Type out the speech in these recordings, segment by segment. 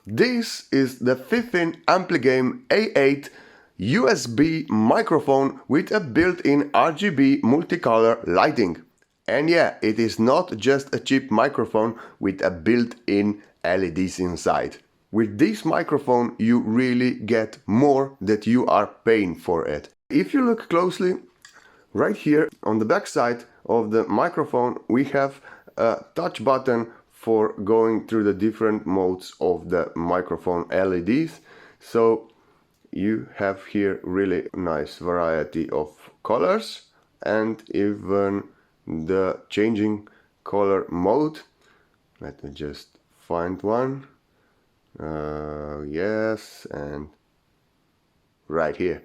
This is the FIFINE Ampligame A8 USB microphone with a built-in RGB multicolor lighting. And yeah, it is not just a cheap microphone with a built-in LEDs inside. With this microphone you really get more that you are paying for it. If you look closely, right here on the back side of the microphone we have a touch button for going through the different modes of the microphone LEDs. So you have here really nice variety of colors and even the changing color mode. Let me just find one. Yes, and right here.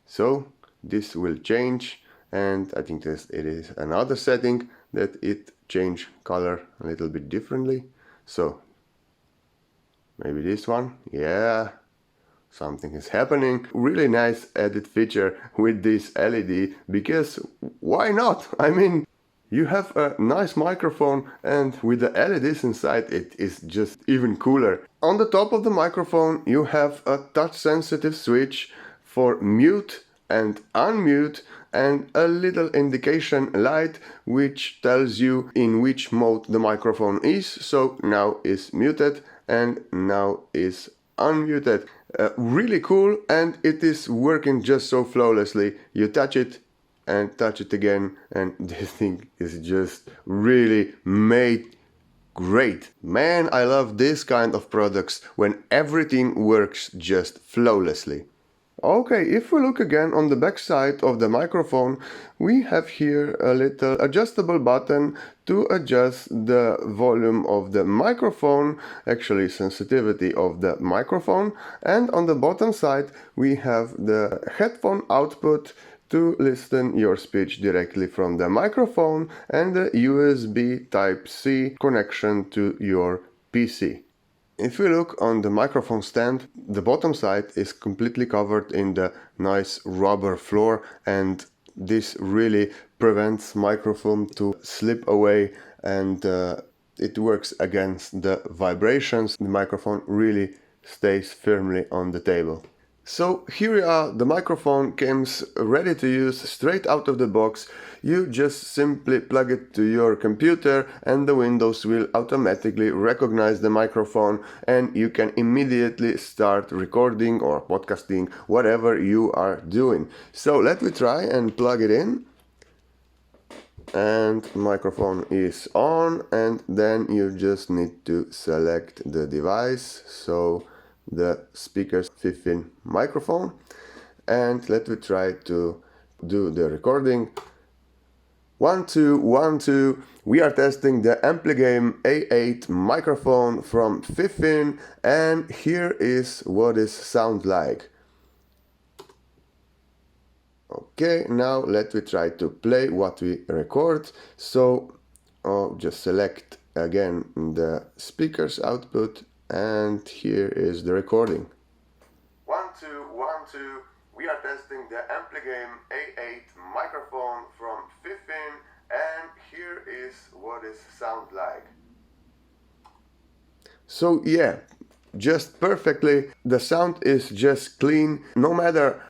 So this will change, and I think it is another setting that it change color a little bit differently. So maybe this one. Yeah, something is happening. Really nice added feature with this LED, because why not? I mean, you have a nice microphone and with the LEDs inside it is just even cooler. On the top of the microphone you have a touch sensitive switch for mute and unmute and a little indication light which tells you in which mode the microphone is. So now is muted and now is unmuted. Really cool, and it is working just so flawlessly. You touch it and touch it again and this thing is just really made great. Man, I love this kind of products when everything works just flawlessly. Okay, if we look again on the back side of the microphone, we have here a little adjustable button to adjust the volume of the microphone, actually sensitivity of the microphone, and on the bottom side we have the headphone output to listen your speech directly from the microphone and the USB Type-C connection to your PC. If we look on the microphone stand, the bottom side is completely covered in the nice rubber floor, and this really prevents microphone to slip away, and it works against the vibrations. The microphone really stays firmly on the table. So here we are, the microphone comes ready to use straight out of the box. You just simply plug it to your computer and the Windows will automatically recognize the microphone and you can immediately start recording or podcasting, whatever you are doing. So let me try and plug it in. And microphone is on, and then you just need to select the device. So the speaker's FIFINE microphone, and let me try to do the recording. 1 2 1 2. We are testing the Ampligame A8 microphone from FIFINE, and here is what it sounds like. Okay, now let me try to play what we record. So just select again the speaker's output, and here is the recording. 1 2 1 2. We are testing the Ampligame A8 microphone from FIFINE, and here is what it sounds like. So yeah, just perfectly. The sound is just clean. No matter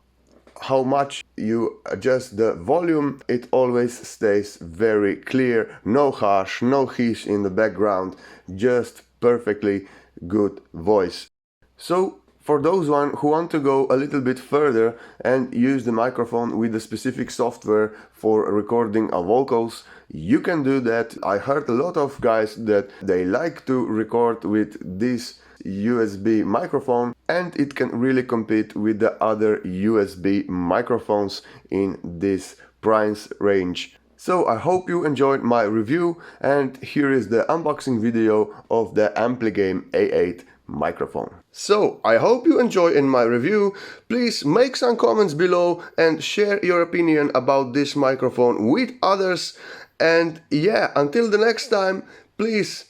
how much you adjust the volume, it always stays very clear. No harsh, no hiss in the background, just perfectly good voice. So for those who want to go a little bit further and use the microphone with a specific software for recording vocals, you can do that. I heard a lot of guys that they like to record with this USB microphone, and it can really compete with the other USB microphones in this price range. So I hope you enjoyed my review, and here is the unboxing video of the Ampligame A8 microphone. So I hope you enjoyed in my review. Please make some comments below and share your opinion about this microphone with others. And yeah, until the next time, please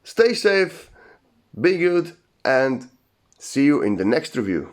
stay safe, be good, and see you in the next review.